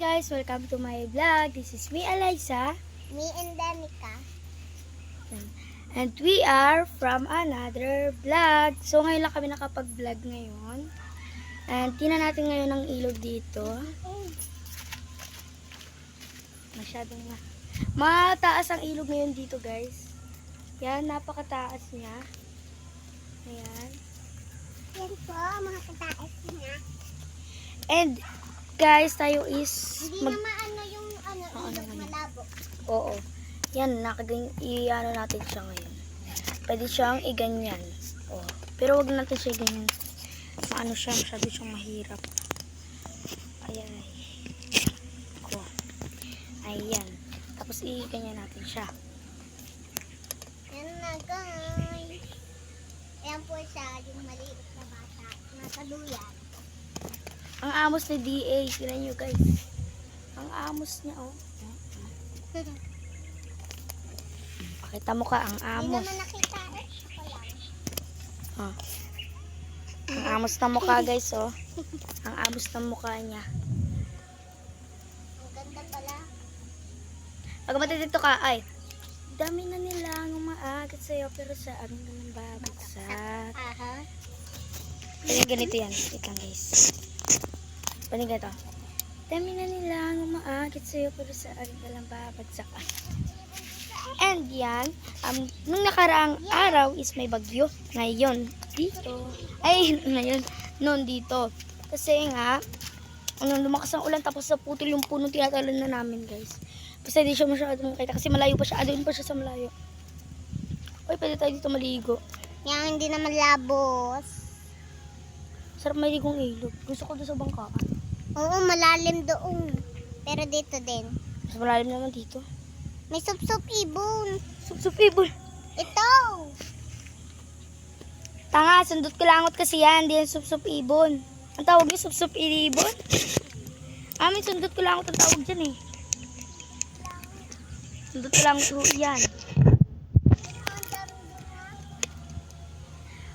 guys, welcome to my vlog. This is me, Eliza. Me and Danica. And we are from another vlog. So ngayon lang kami nakapag-vlog ngayon. And tingnan natin ngayon ang ilog dito. Masyadong mataas ang ilog ngayon dito, guys. Yan, napakataas niya. Ayan. Yan po, mga kataas niya. And guys, tayo is Hindi na maano yung ilog malabo. Oo. Yan, i-ano natin siya ngayon. Pwede siyang iganyan. Oh. Pero wag natin siya ganyan. Maano siya, masyado siyang mahirap. Ayan. Ko. Ayan. Tapos i-ganyan natin siya. Yan na guys. Ayan po siya, yung maliit na bata. Nasa duyan. Ang amos ni DA. Tignan nyo guys. Ang amos niya, oh. Pakita mo ka, ang Hindi amos. naman nakita eh. Ako lang. Oh. Ang amos na mukha guys, oh. Ang amos na mukha niya. Ang ganda pala. Pag matitito ka, ay, dami na nilang umaagat sa'yo, pero sa amin naman babagsak. Aha. Ganito yan. Wait lang guys. Panig ganito. Dami na nilang umaagat sa'yo, pero sa amin naman babagsak. And yan, nung nakaraang araw is may bagyo. Ngayon, dito. Ay, ngayon, noon dito. Kasi nga, lumakas ang ulan, tapos naputol yung puno, tinatalon na namin guys. Basta di siya masyadong makita kasi malayo pa siya. Doon pa siya sa malayo. Uy, pwede tayo dito maligo. Yan, hindi naman labos. Sarap maligong ilog. Gusto ko doon sa bangkaan. Oo, malalim doon. Pero dito din. Mas malalim naman dito. May sup-sup ibon. Sup-sup ibon. Ito. Tanga, sundot kulangot kasi yan. Hindi yan sup-sup ibon. Ang tawag niya sup-sup ibon. Amin, sundot kulangot ang tawag dyan eh. Sundot kulangot ho yan.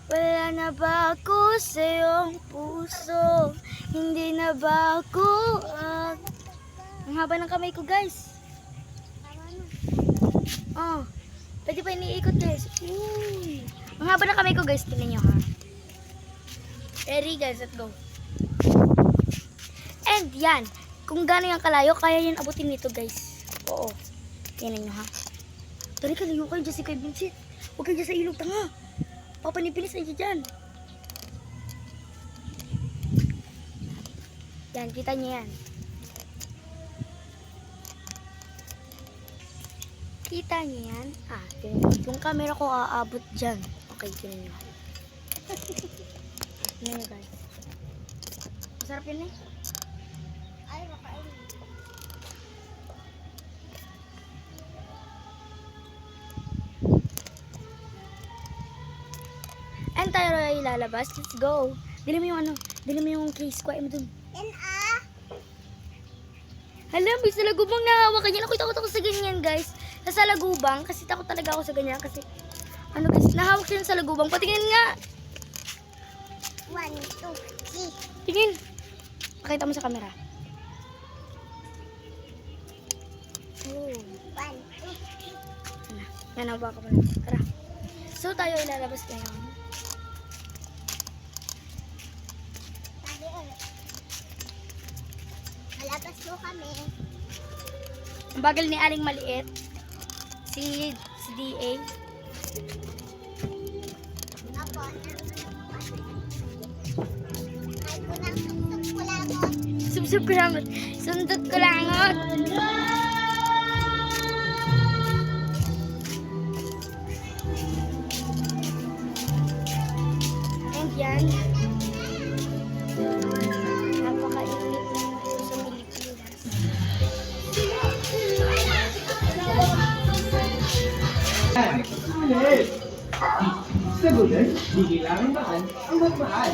Wala na ba ako sa iyong puso? Hindi na ba ako ang haba ng kamay ko guys. Oh, pwede pa iniikot guys. Uy. Ang haba ng kamay ko guys, tingnan nyo ha. Ready guys, let's go. And yan, kung gano'n yung kalayo, kaya yan abutin nito guys. Oo, tingnan nyo ha. Tari ka, layo kayo dyan si Kuya Vincent. Huwag kayo dyan sa ilog, tanga. Papanipilis na dyan. Yan, kita nyo yan. Kita niyo yan? Ah, yung camera ko aabot dyan. Okay, tinan nyo. Tinan nyo guys. Masarap yun eh. Ay, makain. And tayo ay lalabas. Let's go. Dili mo yung ano. Dili mo yung case. Kuha mo dun. Yan Hala, may salagubang nahawakan yan. Ako takot ako sa ganyan guys. Sa salagubang. Kasi takot talaga ako sa ganyan. Kasi, ano guys, nahawak siya sa salagubang. Patingin nga. 1, 2, 3. Tingin. Pakita mo sa camera. Oh. 1, 2, 3. Yan, hawa ka pa lang. Tara. So, tayo ilalabas ngayon. Sabi ulit. Malabas mo kami. Ang bagal ni Aling Maliit. Si DA. Ako. Ay, kunang sup ko lang. Subsub ko lang. Sundot ko lang. And yan. Napakainit dito sa Pilipinas. Sulit! Sagutan, di kailangan baan ang magmahal.